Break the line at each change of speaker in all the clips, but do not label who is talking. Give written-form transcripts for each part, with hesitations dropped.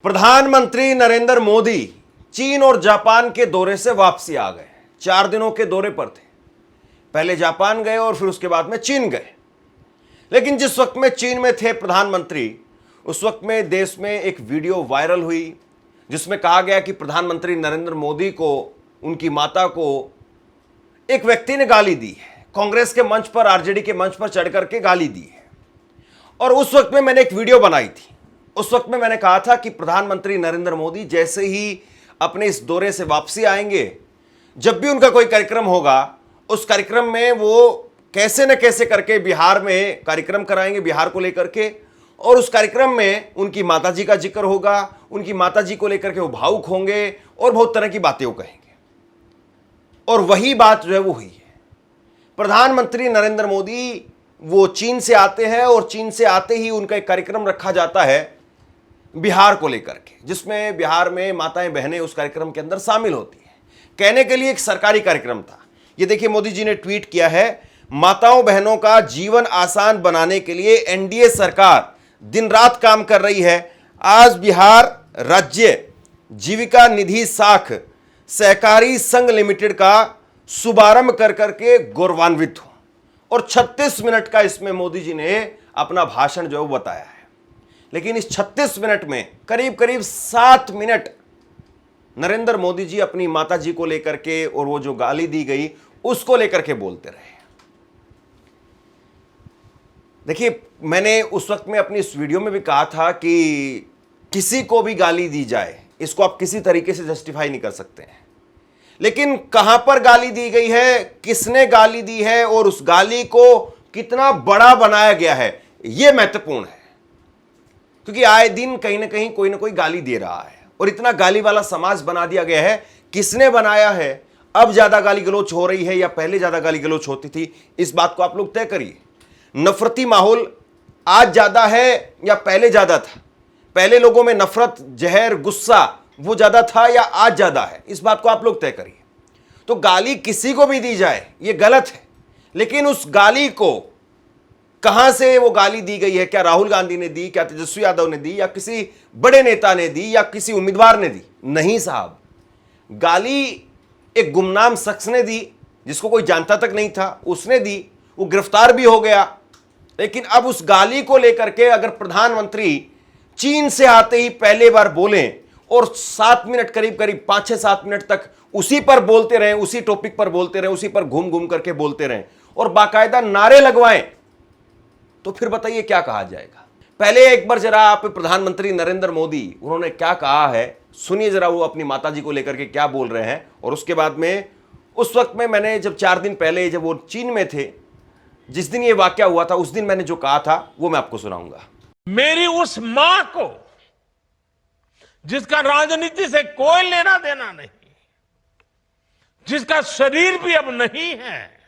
प्रधानमंत्री नरेंद्र मोदी चीन और जापान के दौरे से वापसी आ गए। 4 दिनों के दौरे पर थे। पहले जापान गए और फिर उसके बाद में चीन गए। लेकिन जिस वक्त में चीन में थे प्रधानमंत्री, उस वक्त में देश में एक वीडियो वायरल हुई जिसमें कहा गया कि प्रधानमंत्री नरेंद्र मोदी को, उनकी माता को एक व्यक्ति ने गाली दी है। कांग्रेस के मंच पर, आरजेडी के मंच पर चढ़ करके गाली दी है। और उस वक्त में मैंने एक वीडियो बनाई थी। उस वक्त में मैंने कहा था कि प्रधानमंत्री नरेंद्र मोदी जैसे ही अपने इस दौरे से वापसी आएंगे, जब भी उनका कोई कार्यक्रम होगा, उस कार्यक्रम में वो कैसे न कैसे करके बिहार में कार्यक्रम कराएंगे, बिहार को लेकर के। और उस कार्यक्रम में उनकी माताजी का जिक्र होगा, उनकी माताजी को लेकर के वो भावुक होंगे और बहुत तरह की बातें वो कहेंगे। और वही बात जो है वो हुई है। प्रधानमंत्री नरेंद्र मोदी वो चीन से आते हैं और चीन से आते ही उनका एक कार्यक्रम रखा जाता है बिहार को लेकर के, जिसमें बिहार में माताएं बहनें उस कार्यक्रम के अंदर शामिल होती हैं। कहने के लिए एक सरकारी कार्यक्रम था। ये देखिए, मोदी जी ने ट्वीट किया है, माताओं बहनों का जीवन आसान बनाने के लिए एनडीए सरकार दिन रात काम कर रही है। आज बिहार राज्य जीविका निधि साख सहकारी संघ लिमिटेड का शुभारंभ कर करके गौरवान्वित हूं। और 36 मिनट का इसमें मोदी जी ने अपना भाषण जो बताया है। लेकिन इस 36 मिनट में करीब करीब 7 मिनट नरेंद्र मोदी जी अपनी माता जी को लेकर के और वो जो गाली दी गई उसको लेकर के बोलते रहे। देखिए, मैंने उस वक्त में अपनी इस वीडियो में भी कहा था कि किसी को भी गाली दी जाए, इसको आप किसी तरीके से जस्टिफाई नहीं कर सकते हैं। लेकिन कहां पर गाली दी गई है, किसने गाली दी है और उस गाली को कितना बड़ा बनाया गया है, यह महत्वपूर्ण है। क्योंकि आए दिन कहीं ना कोई गाली दे रहा है और इतना गाली वाला समाज बना दिया गया है। किसने बनाया है, अब ज्यादा गाली गलौच हो रही है या पहले ज्यादा गाली गलौच होती थी, इस बात को आप लोग तय करिए। नफरती माहौल आज ज्यादा है या पहले ज्यादा था? पहले लोगों में नफरत, जहर, गुस्सा वो ज्यादा था या आज ज्यादा है? इस बात को आप लोग तय करिए। तो गाली किसी को भी दी जाए ये गलत है, लेकिन उस गाली को कहां से वो गाली दी गई है? क्या राहुल गांधी ने दी, क्या तेजस्वी यादव ने दी, या किसी बड़े नेता ने दी, या किसी उम्मीदवार ने दी? नहीं साहब, गाली एक गुमनाम शख्स ने दी जिसको कोई जानता तक नहीं था, उसने दी, वो गिरफ्तार भी हो गया। लेकिन अब उस गाली को लेकर के अगर प्रधानमंत्री चीन से आते ही पहले बार बोलें और 7 मिनट, करीब करीब 5-6-7 मिनट तक उसी पर बोलते रहें, उसी टॉपिक पर बोलते रहें, उसी पर घूम घूम करके बोलते रहें और बाकायदा नारे लगवाएं, तो फिर बताइए क्या कहा जाएगा। पहले एक बार जरा आप प्रधानमंत्री नरेंद्र मोदी उन्होंने क्या कहा है सुनिए जरा, वो अपनी माताजी को लेकर के क्या बोल रहे हैं। और उसके बाद में उस वक्त में मैंने जब 4 दिन पहले जब वो चीन में थे, जिस दिन ये वाकया हुआ था, उस दिन मैंने जो कहा था वो मैं आपको सुनाऊंगा।
मेरी उस मां को जिसका राजनीति से कोई लेना देना नहीं, जिसका शरीर भी अब नहीं है,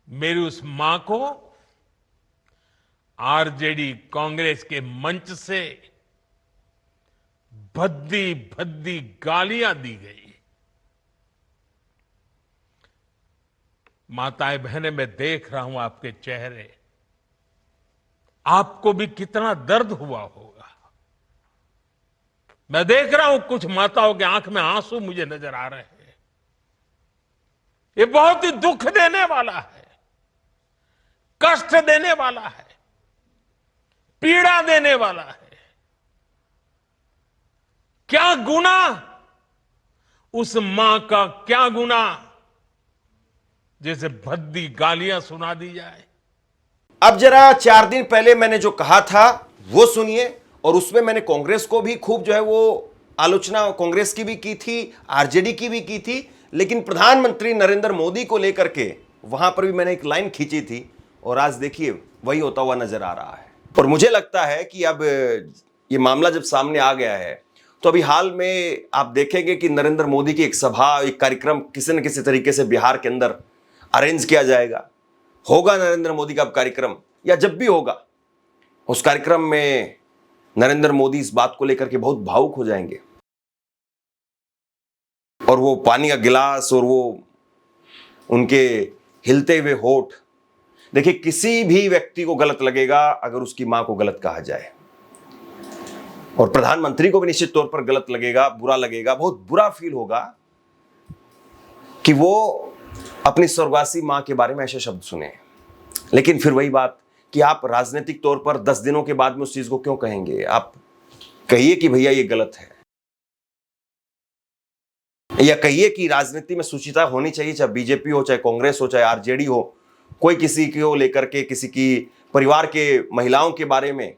मेरी उस मां को आरजेडी कांग्रेस के मंच से भद्दी भद्दी गालियां दी गई। माताएं बहनें, मैं देख रहा हूं आपके चेहरे, आपको भी कितना दर्द हुआ होगा। मैं देख रहा हूं कुछ माताओं के आंख में आंसू मुझे नजर आ रहे हैं। ये बहुत ही दुख देने वाला है, कष्ट देने वाला है, पीड़ा देने वाला है। क्या गुना, उस मां का क्या गुना जैसे भद्दी गालियां सुना दी जाए।
अब जरा 4 दिन पहले मैंने जो कहा था वो सुनिए। और उसमें मैंने कांग्रेस को भी खूब जो है वो आलोचना कांग्रेस की भी की थी, आरजेडी की भी की थी। लेकिन प्रधानमंत्री नरेंद्र मोदी को लेकर के वहां पर भी मैंने एक लाइन खींची थी और आज देखिए वही होता हुआ नजर आ रहा है। और मुझे लगता है कि अब ये मामला जब सामने आ गया है तो अभी हाल में आप देखेंगे कि नरेंद्र मोदी की एक सभा, एक कार्यक्रम किसी न किसी तरीके से बिहार के अंदर अरेंज किया जाएगा। होगा नरेंद्र मोदी का कार्यक्रम, या जब भी होगा उस कार्यक्रम में नरेंद्र मोदी इस बात को लेकर के बहुत भावुक हो जाएंगे और वो पानी का गिलास और वो उनके हिलते हुए होठ देखिए, किसी भी व्यक्ति को गलत लगेगा अगर उसकी मां को गलत कहा जाए, और प्रधानमंत्री को भी निश्चित तौर पर गलत लगेगा, बुरा लगेगा, बहुत बुरा फील होगा कि वो अपनी स्वर्गवासी मां के बारे में ऐसे शब्द सुने। लेकिन फिर वही बात कि आप राजनीतिक तौर पर 10 दिनों के बाद में उस चीज को क्यों कहेंगे? आप कहिए कि भैया ये गलत है, या कहिए कि राजनीति में सुचिता होनी चाहिए, चाहे बीजेपी हो, चाहे कांग्रेस हो, चाहे आरजेडी हो, कोई किसी को लेकर के, किसी की परिवार के महिलाओं के बारे में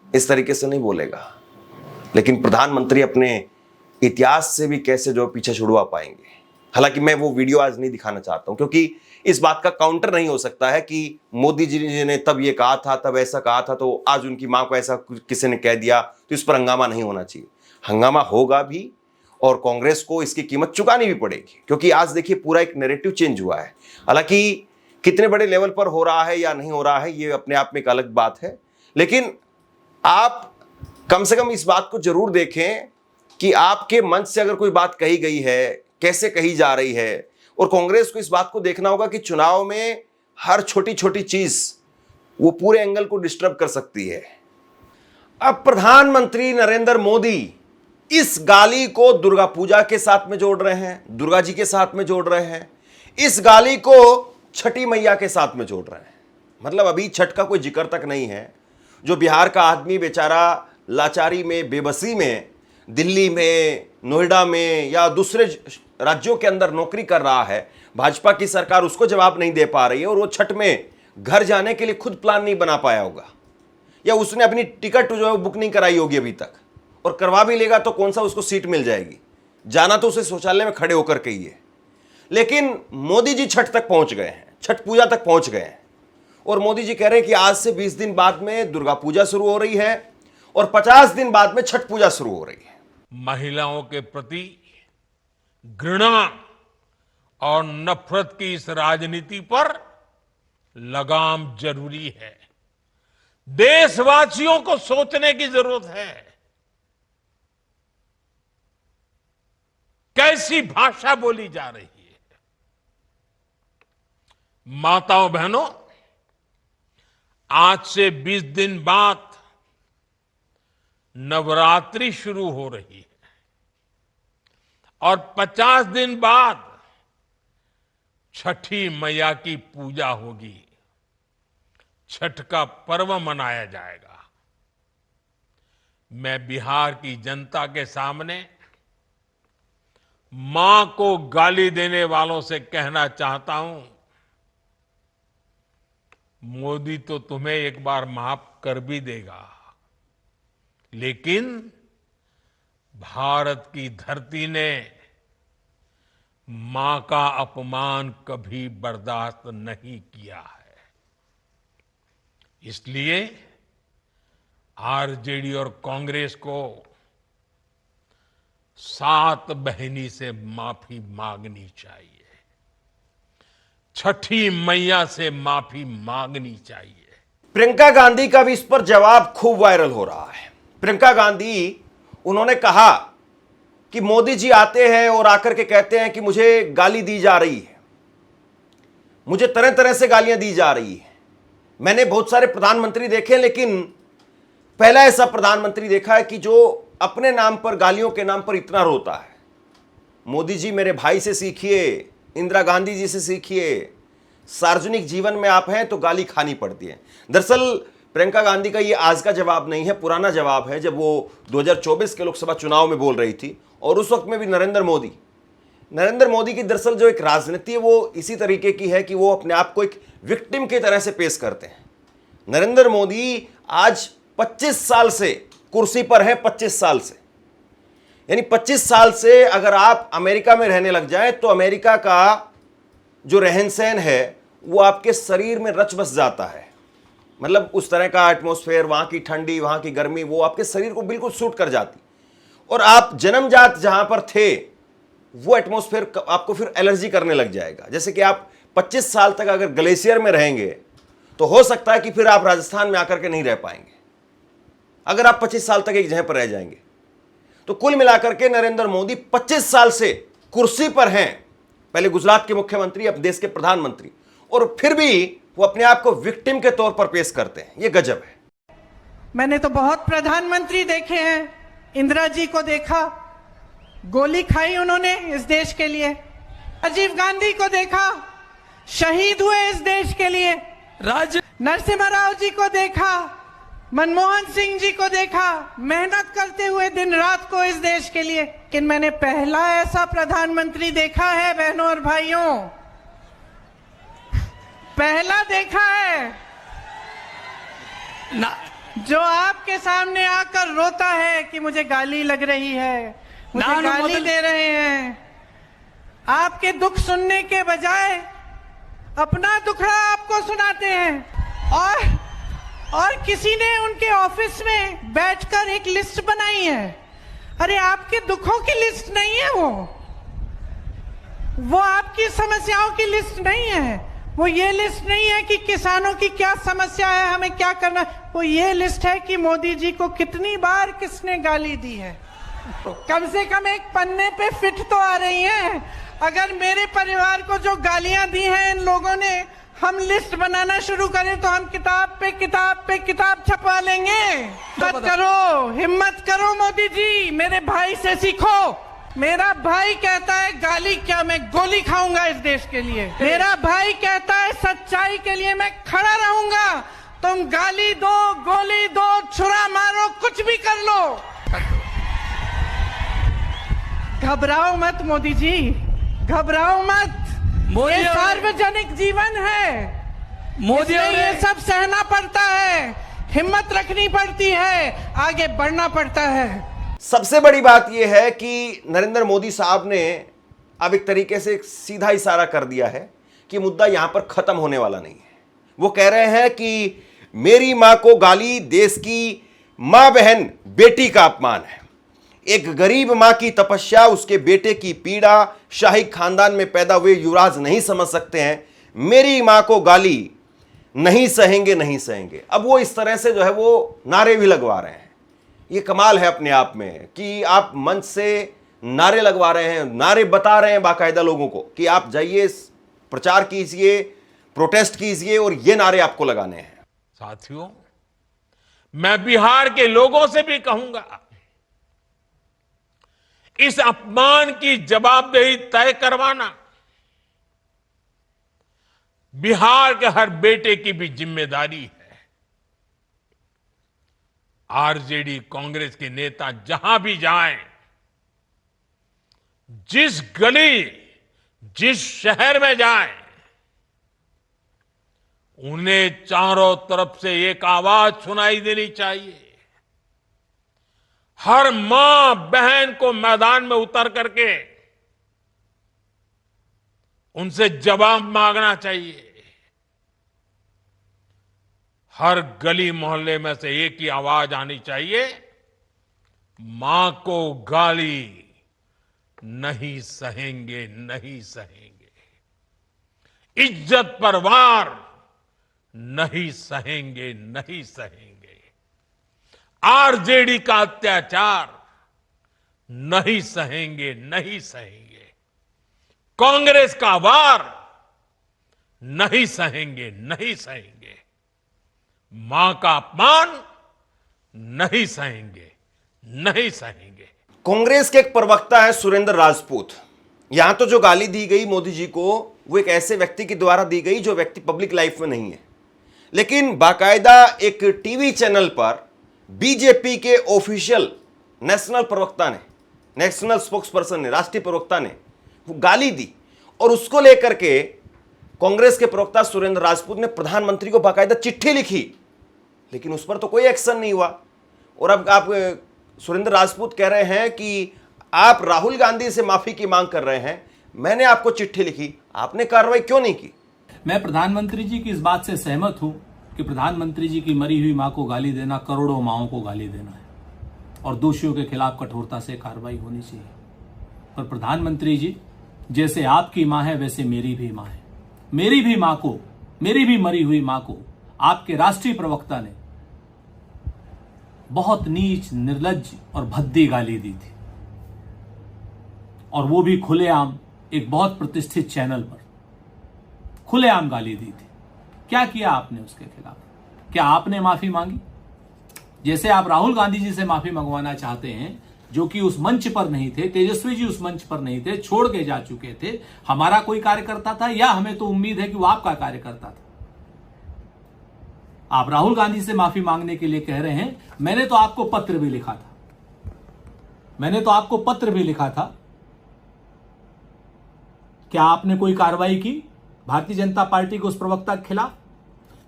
इस तरीके से नहीं बोलेगा। लेकिन प्रधानमंत्री अपने इतिहास से भी कैसे जो पीछे छुड़वा पाएंगे। हालांकि मैं वो वीडियो आज नहीं दिखाना चाहता हूं, क्योंकि इस बात का काउंटर नहीं हो सकता है कि मोदी जी ने तब ये कहा था, तब ऐसा कहा था, तो आज उनकी मां को ऐसा किसी ने कह दिया तो इस पर हंगामा नहीं होना चाहिए। हंगामा होगा भी, और कांग्रेस को इसकी कीमत चुकानी भी पड़ेगी, क्योंकि आज देखिए पूरा एक नैरेटिव चेंज हुआ है। हालांकि कितने बड़े लेवल पर हो रहा है या नहीं हो रहा है, ये अपने आप में एक अलग बात है, लेकिन आप कम से कम इस बात को जरूर देखें कि आपके मंच से अगर कोई बात कही गई है, कैसे कही जा रही है। और कांग्रेस को इस बात को देखना होगा कि चुनाव में हर छोटी छोटी चीज वो पूरे एंगल को डिस्टर्ब कर सकती है। अब प्रधानमंत्री नरेंद्र मोदी इस गाली को दुर्गा पूजा के साथ में जोड़ रहे हैं, दुर्गा जी के साथ में जोड़ रहे हैं, इस गाली को छठी मैया के साथ में जोड़ रहे हैं। मतलब अभी छठ का कोई जिक्र तक नहीं है। जो बिहार का आदमी बेचारा लाचारी में, बेबसी में, दिल्ली में, नोएडा में या दूसरे राज्यों के अंदर नौकरी कर रहा है, भाजपा की सरकार उसको जवाब नहीं दे पा रही है, और वो छठ में घर जाने के लिए खुद प्लान नहीं बना पाया होगा, या उसने अपनी टिकट जो है बुक नहीं कराई होगी अभी तक, और करवा भी लेगा तो कौन सा उसको सीट मिल जाएगी। जाना तो उसे शौचालय में खड़े होकर के ही है। लेकिन मोदी जी छठ तक पहुंच गए हैं, छठ पूजा तक पहुंच गए हैं, और मोदी जी कह रहे हैं कि आज से 20 दिन बाद में दुर्गा पूजा शुरू हो रही है और 50 दिन बाद में छठ पूजा शुरू हो रही है।
महिलाओं के प्रति घृणा और नफरत की इस राजनीति पर लगाम जरूरी है। देशवासियों को सोचने की जरूरत है। कैसी भाषा बोली जा रही है। माताओं बहनों, आज से 20 दिन बाद नवरात्रि शुरू हो रही है, और 50 दिन बाद छठी मैया की पूजा होगी। छठ का पर्व मनाया जाएगा। मैं बिहार की जनता के सामने मां को गाली देने वालों से कहना चाहता हूं, मोदी तो तुम्हें एक बार माफ कर भी देगा, लेकिन भारत की धरती ने मां का अपमान कभी बर्दाश्त नहीं किया है। इसलिए आरजेडी और कांग्रेस को सात बहिनी से माफी मांगनी चाहिए। छठी मैया से माफी मांगनी चाहिए।
प्रियंका गांधी का भी इस पर जवाब खूब वायरल हो रहा है। प्रियंका गांधी, उन्होंने कहा कि मोदी जी आते हैं और आकर के कहते हैं कि मुझे गाली दी जा रही है, मुझे तरह तरह से गालियां दी जा रही है। मैंने बहुत सारे प्रधानमंत्री देखे, लेकिन पहला ऐसा प्रधानमंत्री देखा है कि जो अपने नाम पर, गालियों के नाम पर इतना रोता है। मोदी जी, मेरे भाई से सीखिए, इंदिरा गांधी जी से सीखिए। सार्वजनिक जीवन में आप हैं तो गाली खानी पड़ती है। दरअसल प्रियंका गांधी का ये आज का जवाब नहीं है, पुराना जवाब है, जब वो 2024 के लोकसभा चुनाव में बोल रही थी, और उस वक्त में भी नरेंद्र मोदी की दरअसल जो एक राजनीति है वो इसी तरीके की है कि वो अपने आप को एक विक्टिम की तरह से पेश करते हैं। नरेंद्र मोदी आज 25 साल से कुर्सी पर है, 25 साल से, यानी 25 साल से अगर आप अमेरिका में रहने लग जाएं तो अमेरिका का जो रहन सहन है वो आपके शरीर में रच बस जाता है। मतलब उस तरह का एटमॉस्फेयर, वहां की ठंडी, वहां की गर्मी, वो आपके शरीर को बिल्कुल सूट कर जाती। और आप जन्मजात जहां पर थे वो एटमॉस्फेयर आपको फिर एलर्जी करने लग जाएगा। जैसे कि आप 25 साल तक अगर ग्लेशियर में रहेंगे तो हो सकता है कि फिर आप राजस्थान में आकर के नहीं रह पाएंगे, अगर आप 25 साल तक एक जगह पर रह जाएंगे। तो कुल मिलाकर के नरेंद्र मोदी 25 साल से कुर्सी पर हैं, पहले गुजरात के मुख्यमंत्री, अब देश के प्रधानमंत्री, और फिर भी वो अपने आप को विक्टिम के तौर पर पेश करते हैं। ये गजब है।
मैंने तो बहुत प्रधानमंत्री देखे हैं। इंदिरा जी को देखा, गोली खाई उन्होंने इस देश के लिए। राजीव गांधी को देखा, शहीद हुए इस देश के लिए। नरसिम्हा राव जी को देखा, मनमोहन सिंह जी को देखा, मेहनत करते हुए दिन रात को इस देश के लिए। लेकिन मैंने पहला ऐसा प्रधानमंत्री देखा है बहनों और भाइयों, पहला देखा है जो आपके सामने आकर रोता है कि मुझे गाली लग रही है, मुझे गाली दे रहे हैं। आपके दुख सुनने के बजाय अपना दुखड़ा आपको सुनाते हैं। और किसी ने उनके ऑफिस में बैठकर एक लिस्ट बनाई है। अरे आपके दुखों की लिस्ट नहीं है वो आपकी समस्याओं की लिस्ट नहीं है। वो ये लिस्ट नहीं है कि किसानों की क्या समस्या है, हमें क्या करना है। वो ये लिस्ट है कि मोदी जी को कितनी बार किसने गाली दी है। कम से कम एक पन्ने पे फिट तो आ रही है। अगर मेरे परिवार को जो गालियां दी हैं इन लोगों ने, हम लिस्ट बनाना शुरू करें तो हम किताब पे किताब छपवा लेंगे। हिम्मत करो मोदी जी, मेरे भाई से सीखो। मेरा भाई कहता है गाली क्या, मैं गोली खाऊंगा इस देश के लिए। मेरा भाई कहता है सच्चाई के लिए मैं खड़ा रहूंगा। तुम गाली दो, गोली दो, छुरा मारो, कुछ भी कर लो, घबराओ मत मोदी जी, घबराओ मत। ये सार्वजनिक जीवन है, मोदी, ये सब सहना पड़ता है, हिम्मत रखनी पड़ती है, आगे बढ़ना पड़ता है।
सबसे बड़ी बात यह है कि नरेंद्र मोदी साहब ने अब एक तरीके से एक सीधा इशारा कर दिया है कि मुद्दा यहां पर खत्म होने वाला नहीं है। वो कह रहे हैं कि मेरी मां को गाली देश की मां, बहन, बेटी का अपमान है। एक गरीब मां की तपस्या, उसके बेटे की पीड़ा शाही खानदान में पैदा हुए युवराज नहीं समझ सकते हैं। मेरी मां को गाली नहीं सहेंगे, नहीं सहेंगे। अब वो इस तरह से जो है वो नारे भी लगवा रहे हैं। ये कमाल है अपने आप में कि आप मंच से नारे लगवा रहे हैं, नारे बता रहे हैं बाकायदा लोगों को कि आप जाइए, प्रचार कीजिए, प्रोटेस्ट कीजिए, और ये नारे आपको लगाने हैं।
साथियों, मैं बिहार के लोगों से भी कहूंगा, इस अपमान की जवाबदेही तय करवाना बिहार के हर बेटे की भी जिम्मेदारी है। आरजेडी, कांग्रेस के नेता जहां भी जाएं, जिस गली, जिस शहर में जाएं, उन्हें चारों तरफ से एक आवाज सुनाई देनी चाहिए। हर मां, बहन को मैदान में उतर करके उनसे जवाब मांगना चाहिए। हर गली मोहल्ले में से एक ही आवाज आनी चाहिए, मां को गाली नहीं सहेंगे, नहीं सहेंगे। इज्जत पर वार नहीं सहेंगे, नहीं सहेंगे। आरजेडी का अत्याचार नहीं सहेंगे, नहीं सहेंगे। कांग्रेस का वार नहीं सहेंगे, नहीं सहेंगे। मां का अपमान नहीं सहेंगे, नहीं सहेंगे।
कांग्रेस के एक प्रवक्ता है सुरेंद्र राजपूत। यहां तो जो गाली दी गई मोदी जी को, वो एक ऐसे व्यक्ति के द्वारा दी गई जो व्यक्ति पब्लिक लाइफ में नहीं है, लेकिन बाकायदा एक टीवी चैनल पर बीजेपी के ऑफिशियल नेशनल प्रवक्ता ने, नेशनल स्पोक्सपर्सन ने, राष्ट्रीय प्रवक्ता ने वो गाली दी, और उसको लेकर के कांग्रेस के प्रवक्ता सुरेंद्र राजपूत ने प्रधानमंत्री को बाकायदा चिट्ठी लिखी, लेकिन उस पर तो कोई एक्शन नहीं हुआ। और अब आप सुरेंद्र राजपूत कह रहे हैं कि आप राहुल गांधी से माफी की मांग कर रहे हैं। मैंने आपको चिट्ठी लिखी, आपने कार्रवाई क्यों नहीं की?
मैं प्रधानमंत्री जी की इस बात से सहमत हूं कि प्रधानमंत्री जी की मरी हुई मां को गाली देना करोड़ों माओं को गाली देना है, और दोषियों के खिलाफ कठोरता से कार्रवाई होनी चाहिए। पर प्रधानमंत्री जी, जैसे आपकी मां है वैसे मेरी भी मां है। मेरी भी मां को, मेरी भी मरी हुई मां को आपके राष्ट्रीय प्रवक्ता ने बहुत नीच, निर्लज्ज और भद्दी गाली दी थी, और वो भी खुलेआम, एक बहुत प्रतिष्ठित चैनल पर खुलेआम गाली दी थी। क्या किया आपने उसके खिलाफ? क्या आपने माफी मांगी? जैसे आप राहुल गांधी जी से माफी मंगवाना चाहते हैं, जो कि उस मंच पर नहीं थे, तेजस्वी जी उस मंच पर नहीं थे, छोड़ के जा चुके थे, हमारा कोई कार्यकर्ता था, या हमें तो उम्मीद है कि वो आपका कार्यकर्ता था। आप राहुल गांधी से माफी मांगने के लिए कह रहे हैं। मैंने तो आपको पत्र भी लिखा था, क्या आपने कोई कार्रवाई की भारतीय जनता पार्टी के उस प्रवक्ता के खिलाफ?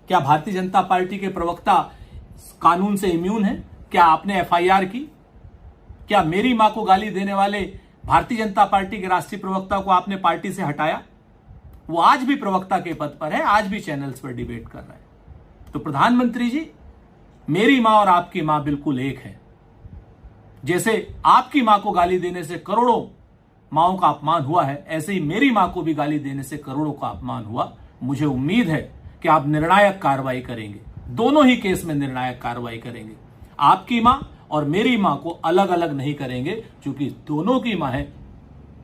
क्या भारतीय जनता पार्टी के प्रवक्ता कानून से इम्यून है? क्या आपने एफआईआर की? क्या मेरी मां को गाली देने वाले भारतीय जनता पार्टी के राष्ट्रीय प्रवक्ता को आपने पार्टी से हटाया? वो आज भी प्रवक्ता के पद पर है, आज भी चैनल्स पर डिबेट कर रहा है। तो प्रधानमंत्री जी, मेरी मां और आपकी मां बिल्कुल एक है। जैसे आपकी मां को गाली देने से करोड़ों माओं का अपमान हुआ है, ऐसे ही मेरी मां को भी गाली देने से करोड़ों का अपमान हुआ। मुझे उम्मीद है कि आप निर्णायक कार्रवाई करेंगे, दोनों ही केस में निर्णायक कार्रवाई करेंगे। आपकी मां और मेरी मां को अलग अलग नहीं करेंगे, क्योंकि दोनों की मां है,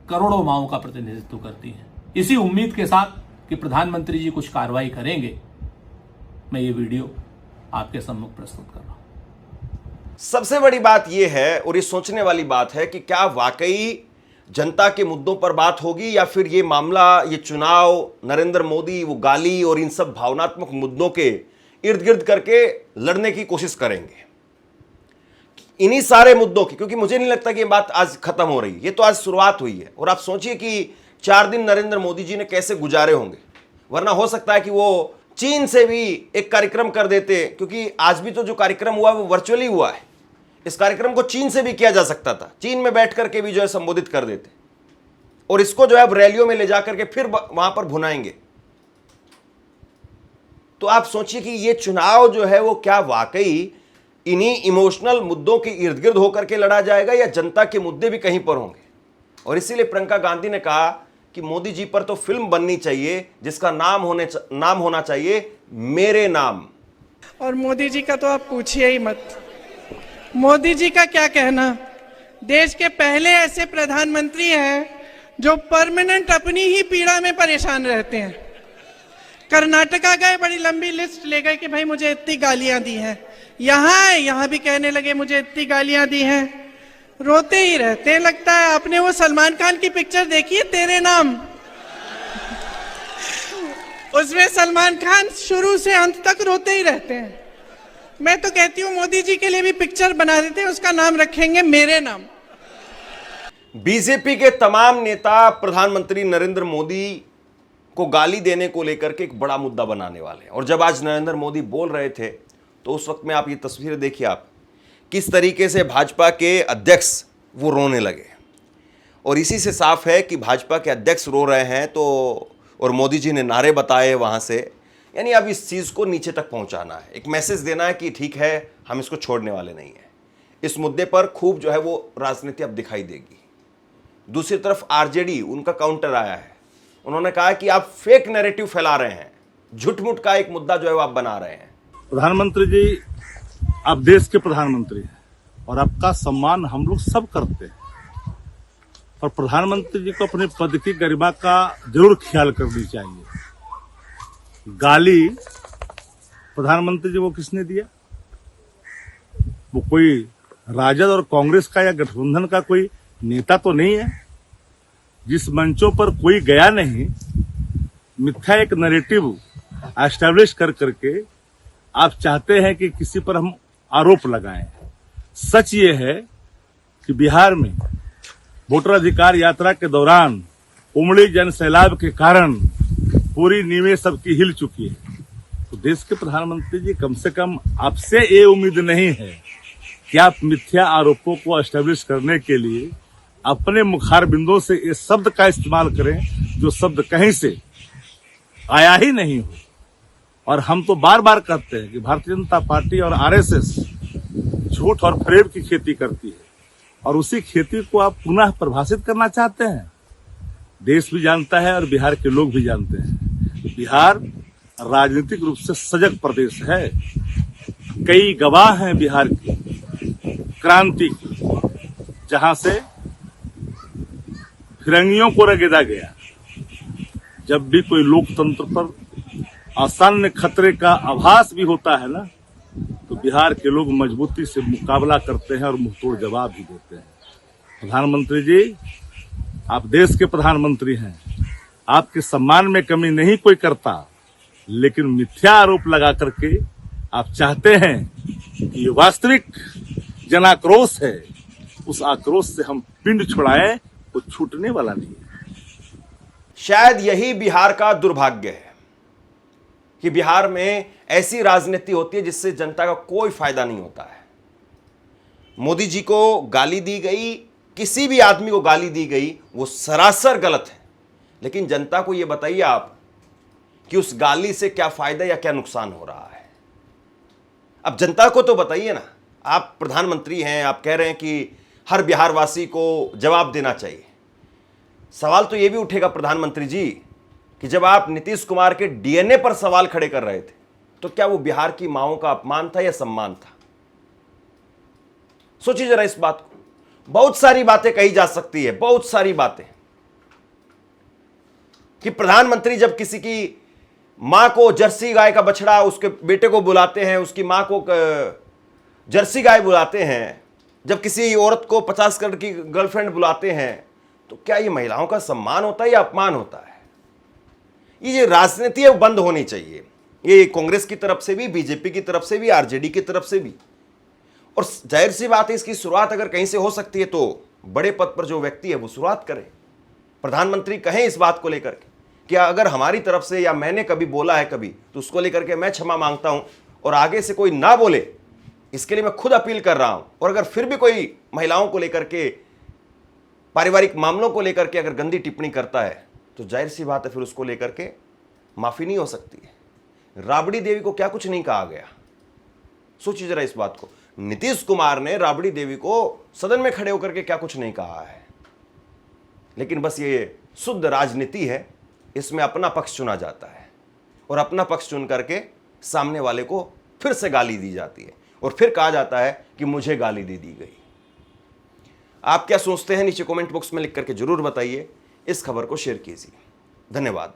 करोड़ों माओं का प्रतिनिधित्व करती हैं। इसी उम्मीद के साथ कि प्रधानमंत्री जी कुछ कार्रवाई करेंगे, मैं ये वीडियो आपके सम्मुख प्रस्तुत कर रहा हूं।
सबसे बड़ी बात यह है और ये सोचने वाली बात है कि क्या वाकई जनता के मुद्दों पर बात होगी, या फिर ये मामला, ये चुनाव, नरेंद्र मोदी वो गाली और इन सब भावनात्मक मुद्दों के इर्द गिर्द करके लड़ने की कोशिश करेंगे इन्हीं सारे मुद्दों की। क्योंकि मुझे नहीं लगता कि ये बात आज खत्म हो रही है, ये तो आज शुरुआत हुई है। और आप सोचिए कि 4 दिन नरेंद्र मोदी जी ने कैसे गुजारे होंगे, वरना हो सकता है कि वो चीन से भी एक कार्यक्रम कर देते, क्योंकि आज भी तो जो कार्यक्रम हुआ वो वर्चुअली हुआ है। इस कार्यक्रम को चीन से भी किया जा सकता था, चीन में बैठ करके भी जो है संबोधित कर देते, और इसको जो है अब रैलियों में ले जाकर के फिर वहां पर भुनाएंगे। तो आप सोचिए कि ये चुनाव जो है वो क्या वाकई इन्हीं इमोशनल मुद्दों के इर्द गिर्द होकर के लड़ा जाएगा, या जनता के मुद्दे भी कहीं पर होंगे। और इसीलिए प्रियंका गांधी ने कहा कि मोदी जी पर तो फिल्म बननी चाहिए जिसका नाम होना चाहिए मेरे नाम।
और मोदी जी का तो आप पूछिए ही मत। मोदी जी का क्या कहना, देश के पहले ऐसे प्रधानमंत्री हैं जो परमानेंट अपनी ही पीड़ा में परेशान रहते हैं। कर्नाटका गए, बड़ी लंबी लिस्ट ले गए कि भाई मुझे इतनी गालियां दी हैं, यहां भी कहने लगे मुझे इतनी गालियां दी हैं, रोते ही रहते हैं। लगता है आपने वो सलमान खान की पिक्चर देखी है तेरे नाम, उसमें सलमान खान शुरू से अंत तक रोते ही रहते हैं। मैं तो कहती हूँ मोदी जी के लिए भी पिक्चर बना देते हैं, उसका नाम रखेंगे मेरे नाम।
बीजेपी के तमाम नेता प्रधानमंत्री नरेंद्र मोदी को गाली देने को लेकर के एक बड़ा मुद्दा बनाने वाले हैं। और जब आज नरेंद्र मोदी बोल रहे थे तो उस वक्त में आप ये तस्वीरें देखिए, आप किस तरीके से भाजपा के अध्यक्ष वो रोने लगे। और इसी से साफ है कि भाजपा के अध्यक्ष रो रहे हैं, तो और मोदी जी ने नारे बताए वहाँ से, यानी अब इस चीज़ को नीचे तक पहुँचाना है, एक मैसेज देना है कि ठीक है, हम इसको छोड़ने वाले नहीं हैं। इस मुद्दे पर खूब जो है वो राजनीति अब दिखाई देगी। दूसरी तरफ आरजेडी, उनका काउंटर आया है, उन्होंने कहा कि आप फेक नैरेटिव फैला रहे हैं, झूठ-मूठ का एक मुद्दा जो है वो आप बना रहे हैं।
प्रधानमंत्री जी, आप देश के प्रधानमंत्री हैं और आपका सम्मान हम लोग सब करते हैं, और प्रधानमंत्री जी को अपने पद की गरिमा का जरूर ख्याल करनी चाहिए। गाली प्रधानमंत्री जी वो किसने दिया? वो कोई राजद और कांग्रेस का या गठबंधन का कोई नेता तो नहीं है। जिस मंचों पर कोई गया नहीं, मिथ्या एक नैरेटिव एस्टैब्लिश कर करके आप चाहते हैं कि किसी पर हम आरोप लगाएं। सच ये है कि बिहार में वोटर अधिकार यात्रा के दौरान उमड़ी जन सैलाब के कारण पूरी नींवें सबकी हिल चुकी है। तो देश के प्रधानमंत्री जी, कम से कम आपसे ये उम्मीद नहीं है कि आप मिथ्या आरोपों को एस्टैब्लिश करने के लिए अपने मुखार बिंदों से ये शब्द का इस्तेमाल करें जो शब्द कहीं से आया ही नहीं हो। और हम तो बार बार कहते हैं कि भारतीय जनता पार्टी और आरएसएस झूठ और फरेब की खेती करती है, और उसी खेती को आप पुनः परिभाषित करना चाहते हैं। देश भी जानता है और बिहार के लोग भी जानते हैं, बिहार राजनीतिक रूप से सजग प्रदेश है। कई गवाह हैं बिहार की क्रांति की, जहां से फिरंगियों को रगेदा गया। जब भी कोई लोकतंत्र पर आसान खतरे का आभास भी होता है ना, तो बिहार के लोग मजबूती से मुकाबला करते हैं और मुंहतोड़ जवाब भी देते हैं। प्रधानमंत्री जी, आप देश के प्रधानमंत्री हैं, आपके सम्मान में कमी नहीं कोई करता, लेकिन मिथ्या आरोप लगा करके आप चाहते हैं कि ये वास्तविक जन आक्रोश है, उस आक्रोश से हम पिंड छुड़ाएं, वो छूटने वाला नहीं है।
शायद यही बिहार का दुर्भाग्य है कि बिहार में ऐसी राजनीति होती है जिससे जनता का कोई फायदा नहीं होता है। मोदी जी को गाली दी गई, किसी भी आदमी को गाली दी गई, वो सरासर गलत है, लेकिन जनता को यह बताइए आप कि उस गाली से क्या फायदा या क्या नुकसान हो रहा है। अब जनता को तो बताइए ना। आप प्रधानमंत्री हैं, आप कह रहे हैं कि हर बिहारवासी को जवाब देना चाहिए। सवाल तो यह भी उठेगा प्रधानमंत्री जी कि जब आप नीतीश कुमार के डीएनए पर सवाल खड़े कर रहे थे, तो क्या वो बिहार की मांओं का अपमान था या सम्मान था? सोचिए जरा इस बात को। बहुत सारी बातें कही जा सकती है, बहुत सारी बातें, कि प्रधानमंत्री जब किसी की मां को जर्सी गाय का बछड़ा उसके बेटे को बुलाते हैं, उसकी मां को जर्सी गाय बुलाते हैं, जब किसी औरत को 50 करोड़ की गर्लफ्रेंड बुलाते हैं, तो क्या ये महिलाओं का सम्मान होता है या अपमान होता है? ये राजनीति है वो बंद होनी चाहिए। ये कांग्रेस की तरफ से भी, बीजेपी की तरफ से भी, आरजेडी की तरफ से भी। और जाहिर सी बात है, इसकी शुरुआत अगर कहीं से हो सकती है तो बड़े पद पर जो व्यक्ति है वो शुरुआत करे। प्रधानमंत्री कहें इस बात को लेकर के कि अगर हमारी तरफ से या मैंने कभी बोला है कभी, तो उसको लेकर के मैं क्षमा मांगता हूं, और आगे से कोई ना बोले इसके लिए मैं खुद अपील कर रहा हूं। और अगर फिर भी कोई महिलाओं को लेकर के, पारिवारिक मामलों को लेकर के अगर गंदी टिप्पणी करता है, तो जाहिर सी बात है फिर उसको लेकर के माफी नहीं हो सकती है। राबड़ी देवी को क्या कुछ नहीं कहा गया, सोचिए जरा इस बात को। नीतीश कुमार ने राबड़ी देवी को सदन में खड़े होकर के क्या कुछ नहीं कहा है, लेकिन बस ये शुद्ध राजनीति है। इसमें अपना पक्ष चुना जाता है और अपना पक्ष चुन करके सामने वाले को फिर से गाली दी जाती है और फिर कहा जाता है कि मुझे गाली दे दी गई। आप क्या सोचते हैं नीचे कमेंट बॉक्स में लिख करके जरूर बताइए। इस खबर को शेयर कीजिए। धन्यवाद।